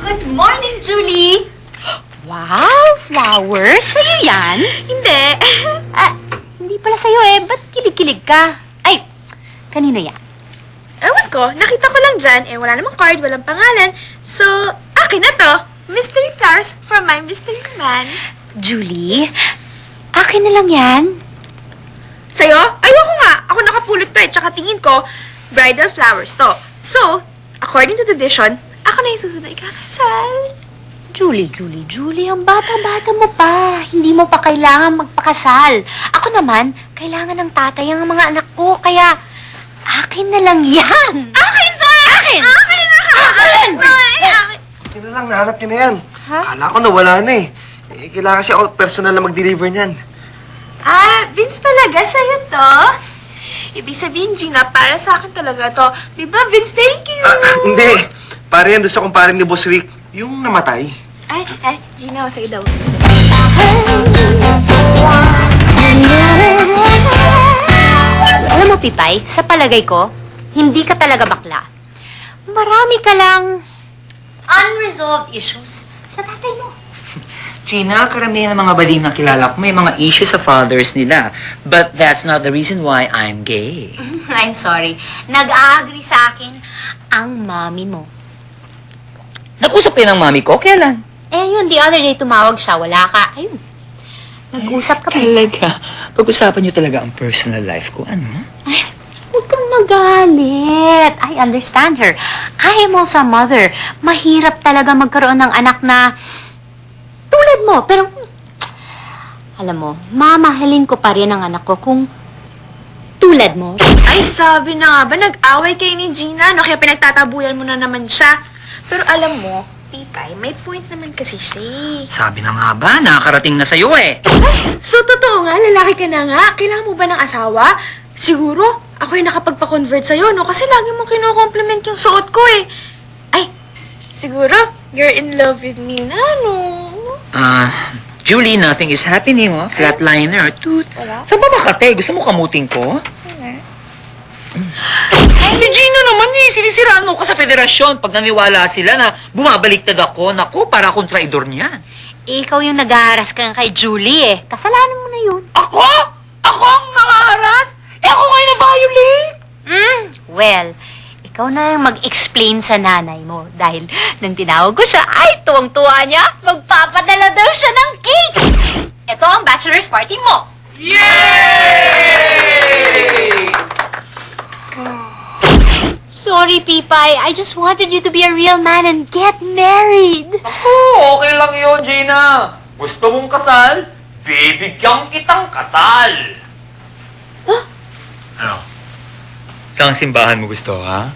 Good morning, Julie! Wow, flowers? Sa'yo yan? Hindi. Hindi pala sa'yo eh. Ba't kilig-kilig ka? Ay, kanino yan? Ewan ko, nakita ko lang dyan, wala namang card, walang pangalan. So, akin na to. Mystery flowers from my mystery man. Julie, akin na lang yan. Sa'yo? Ayoko nga. Ako nakapulot to tsaka tingin ko, bridal flowers to. So, according to tradition, ako na yung susunod na ikakasal. Julie, ang bata-bata mo pa. Hindi mo pa kailangan magpakasal. Ako naman, kailangan ng tatay ang mga anak ko, kaya akin na lang yan. Akin to! Akin! Akin na! Akin! Yun na lang, nahanap niyo na yan. Ha? Akala ko nawala na eh. Kailangan kasi ako personal na mag-deliver niyan. Vince talaga sa'yo to? Ibig sabihin, Gina, para sa akin talaga to. Diba, Vince, thank you! Hindi. Pare yan doon sa kumparing ni Boss Rick. Yung namatay. Gina, sa'yo daw. Alam mo, Pipay, sa palagay ko, hindi ka talaga bakla. Marami ka lang unresolved issues sa tatay mo. Gina, karamihan ng mga bading na kilala ko may mga issues sa fathers nila. But that's not the reason why I'm gay. I'm sorry. Nag-agree sa akin ang mami mo. Nag-usap kayo ng mami ko? Kailan? Yun, the other day tumawag siya, wala ka. Ayun. Nag-usap ka pa. Talaga? Pag-usapan niyo talaga ang personal life ko, ano? Ay, huwag kang magalit. I understand her. I am also a mother. Mahirap talaga magkaroon ng anak na tulad mo. Pero, alam mo, mamahalin ko pa rin ang anak ko kung tulad mo. Ay, sabi na nga ba, nag-away kayo ni Gina, no? Kaya pinagtatabuyan mo na naman siya. Pero alam mo, Pipay, may point naman kasi siya eh. Sabi na nga ba, nakakarating na sa'yo eh. So, totoo nga, lalaki ka na nga. Kailangan mo ba ng asawa? Siguro, ako yung nakapagpa-convert sa'yo, no? Kasi lagi mong kino-compliment yung suot ko eh. Ay, siguro, you're in love with me na, no? Julie, nothing is happening, oh. Flatliner, toot. Wala? Saan ba makate? Gusto mo kamuting ko? Ay, Gina naman eh. Sinisiraan mo ka sa federasyon pag naniwala sila na bumabaliktad ako. Naku, para akong traidor niyan. Ikaw yung nag-aaras ka kay Julie eh. Kasalanan mo na yun. Ako? Ako ang nangaharas? Ako nga yung na-violate? Well, ikaw na yung mag-explain sa nanay mo. Dahil nang tinawag ko siya, ay, tuwang-tuwa niya. Magpapadala daw siya ng cake. Ito ang bachelor's party mo. Yay! Sorry, Pipay. I just wanted you to be a real man and get married. Oh, okay lang yun, Gina. Gusto mong kasal? Bibigyan kitang kasal. Huh? Ano? Saan simbahan mo gusto, ha?